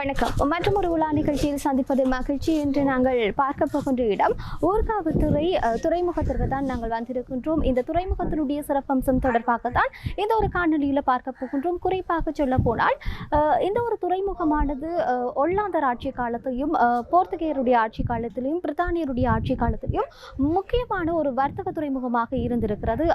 வணக்கம். மற்றும் ஒரு உலா நிகழ்ச்சியில் சந்திப்பது மகிழ்ச்சி. என்று நாங்கள் பார்க்க போகின்ற இடம் ஊர்காவத்துறை துறைமுகத்திற்கு தான் நாங்கள் வந்திருக்கின்றோம். இந்த துறைமுகத்தினுடைய சிறப்பம்சம் தொடர்பாகத்தான் இந்த ஒரு காணொலியில் பார்க்க போகின்றோம். குறிப்பாக சொல்ல போனால் இந்த ஒரு துறைமுகமானது ஒல்லாந்தர் ஆட்சி காலத்தையும் போர்த்துகேயருடைய ஆட்சி காலத்திலையும் பிரித்தானியருடைய ஆட்சி காலத்திலையும் முக்கியமான ஒரு வர்த்தக துறைமுகமாக இருந்திருக்கிறது.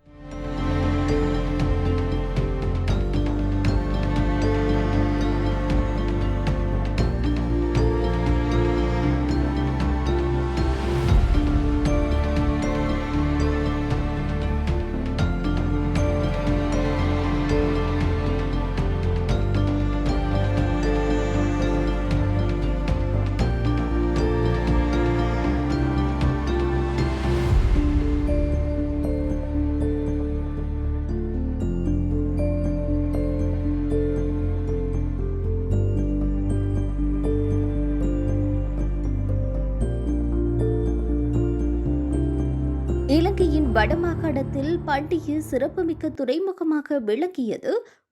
இலங்கையின் வடமாகாணத்தில் பண்டிகை சிறப்புமிக்க துறைமுகமாக விளங்கியது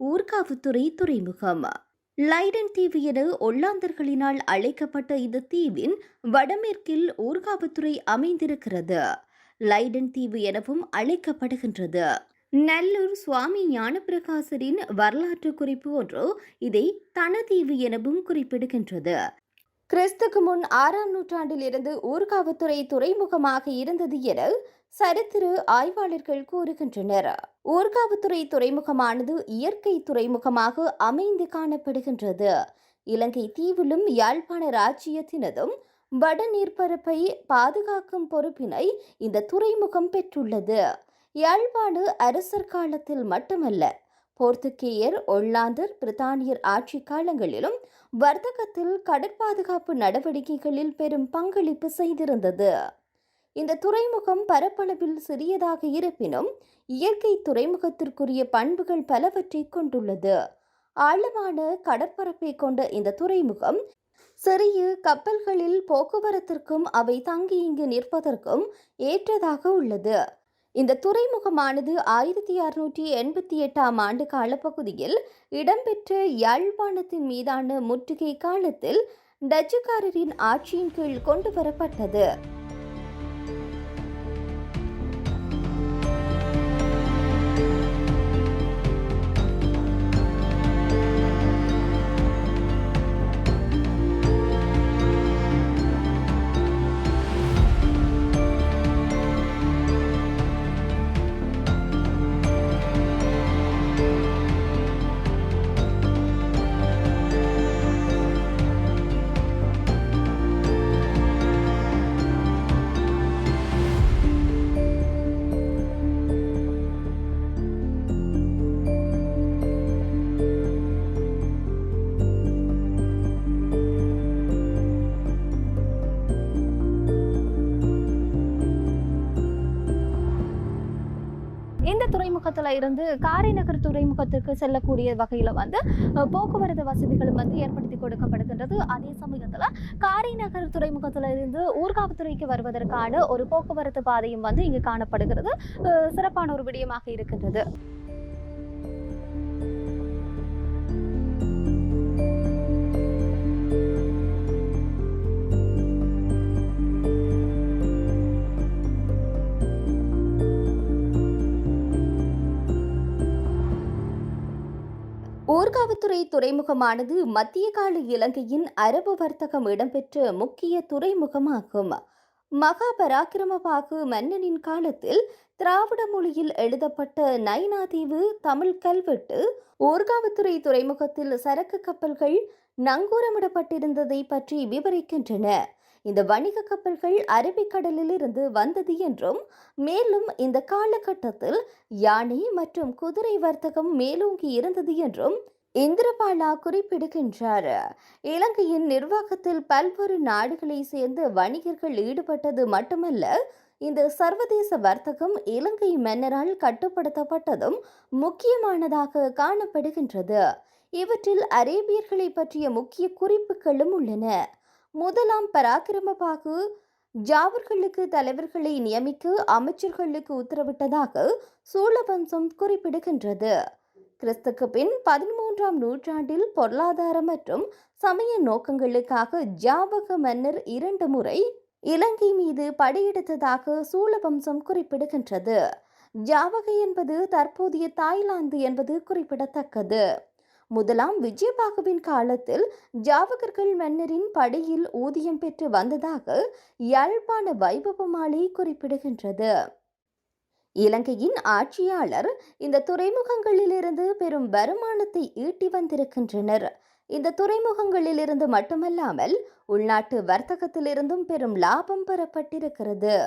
ஊர்காவத்துறை துறைமுகம். லைடன் தீவு என ஒல்லாந்தர்களினால் அழைக்கப்பட்ட இந்த தீவின் வடமேற்கில் ஊர்காவத்துறை அமைந்திருக்கிறது. லைடன் தீவு எனவும் அழைக்கப்படுகின்றது. நல்லூர் சுவாமி ஞானப்பிரகாசரின் வரலாற்று குறிப்பு ஒன்று இதை தனதீவு எனவும் குறிப்பிடுகின்றது. கிறிஸ்துக்கு முன் 6ஆம் நூற்றாண்டில் இருந்து ஊர்காவத்துறை துறைமுகமாக இருந்தது என சரித்திர ஆய்வாளர்கள் கூறுகின்றனர். ஊர்காவத்துறை துறைமுகமானது இயற்கை துறைமுகமாக அமைந்து காணப்படுகின்றது. இலங்கை தீவிலும் யாழ்ப்பாண ராஜ்ஜியத்தினதும் வட நீர்ப்பரப்பை பாதுகாக்கும் பொறுப்பினை இந்த துறைமுகம் பெற்றுள்ளது. யாழ்ப்பாண அரசர் காலத்தில் மட்டுமல்ல, போர்த்துகேயர், ஒல்லாந்தர், பிரித்தானியர் ஆட்சி காலங்களிலும் வர்த்தகத்தில் கடற்பாதுகாப்பு நடவடிக்கைகளில் பெரும் பங்களிப்பு செய்திருந்தது. இந்த துறைமுகம் பரப்பளவில் சிறியதாக இருப்பினும் இயற்கை துறைமுகத்திற்குரிய பண்புகள் பலவற்றை கொண்டுள்ளது. ஆழமான கடற்பரப்பை கொண்ட இந்த துறைமுகம் சிறிய கப்பல்களில் போக்குவரத்திற்கும் அவை தங்கி இங்கு நிற்பதற்கும் ஏற்றதாக உள்ளது. இந்த துறைமுகமானது 1688ஆம் ஆண்டு காலப்பகுதியில் இடம்பெற்ற யாழ்ப்பாணத்தின் மீதான முற்றுகை காலத்தில் டச்சுக்காரரின் ஆட்சியின் கீழ் கொண்டு வரப்பட்டது. இந்த துறைமுகத்தில் இருந்து காரைநகர் துறைமுகத்திற்கு செல்லக்கூடிய வகையில் போக்குவரத்து வசதிகளும் ஏற்படுத்தி கொடுக்கப்படுகின்றது. அதே சமயத்தில் காரைநகர் துறைமுகத்தில் இருந்து ஊர்காவத்துறைக்கு வருவதற்கான ஒரு போக்குவரத்து பாதையும் இங்கு காணப்படுகிறது. சிறப்பான ஒரு விடயமாக இருக்கின்றது. ஊர்காவத்துறை துறைமுகமானது மத்திய கால இலங்கையின் அரபு வர்த்தகம் இடம்பெற்ற முக்கிய துறைமுகமாகும். மகாபராக்கிரமபாகு மன்னனின் காலத்தில் திராவிட மொழியில் எழுதப்பட்ட நைனாதீவு தமிழ் கல்வெட்டு ஊர்காவத்துறை துறைமுகத்தில் சரக்கு கப்பல்கள் நங்கூரமிடப்பட்டிருந்ததை பற்றி விவரிக்கின்றன. இந்த வணிக கப்பல்கள் அரபிக்கடலில் இருந்து வந்தது என்றும், மேலும் இந்த காலகட்டத்தில் யானை மற்றும் குதிரை வர்த்தகம் மேலோங்கி இருந்தது என்றும் இந்திரபாலா குறிப்பிடுகின்றார். இலங்கையின் நிர்வாகத்தில் பல்வேறு நாடுகளை சேர்ந்த வணிகர்கள் ஈடுபட்டது மட்டுமல்ல, இந்த சர்வதேச வர்த்தகம் இலங்கை மன்னரால் கட்டுப்படுத்தப்பட்டதும் முக்கியமானதாக காணப்படுகின்றது. இவற்றில் அரேபியர்களை பற்றிய முக்கிய குறிப்புகளும் உள்ளன. முதலாம் பராக்கிரமபாகு ஜாவர்களுக்கு தலைவர்களை நியமிக்க அமைச்சர்களுக்கு உத்தரவிட்டதாக சோழவம்சம் குறிப்பிடுகின்றது. கிறிஸ்துக்கு பின் 13ஆம் நூற்றாண்டில் பொருளாதார மற்றும் சமய நோக்கங்களுக்காக ஜாவக மன்னர் 2 முறை இலங்கை மீது படையெடுத்ததாக சூலவம்சம் குறிப்பிடுகின்றது. ஜாவக என்பது தற்போதைய தாய்லாந்து என்பது குறிப்பிடத்தக்கது. முதலாம் விஜயபாகுவின் காலத்தில் ஜாவகர்கள் மன்னரின் படையில் ஊதியம் பெற்று வந்ததாக யாழ்ப்பாண வைபவமாலை குறிப்பிடுகின்றது. இலங்கையின் ஆட்சியாளர் இந்த துறைமுகங்களிலிருந்து பெரும் வருமானத்தை ஈட்டி வந்திருக்கின்றனர். இந்த துறைமுகங்களிலிருந்து மட்டுமல்லாமல் உள்நாட்டு வர்த்தகத்திலிருந்தும் பெரும் லாபம் பெறப்பட்டிருக்கிறது.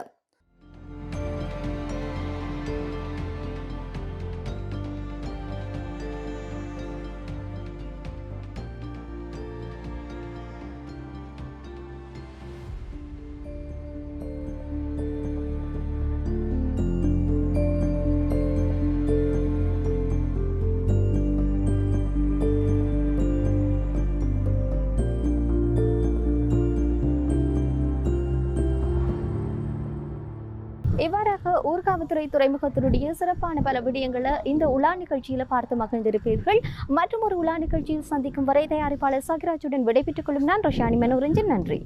இவ்வாறாக ஊர்காவத்துறை துறைமுகத்தினுடைய சிறப்பான பல விடயங்களை இந்த உலா நிகழ்ச்சியில பார்த்து மகிழ்ந்திருப்பீர்கள். மற்றும் ஒரு உலா நிகழ்ச்சியில் சந்திக்கும் வரை தயாரிப்பாளர் சகிராஜுடன் விடைபெற்றுக் கொள்ளும் நான் ரோஷானி மனோரஞ்சன். நன்றி.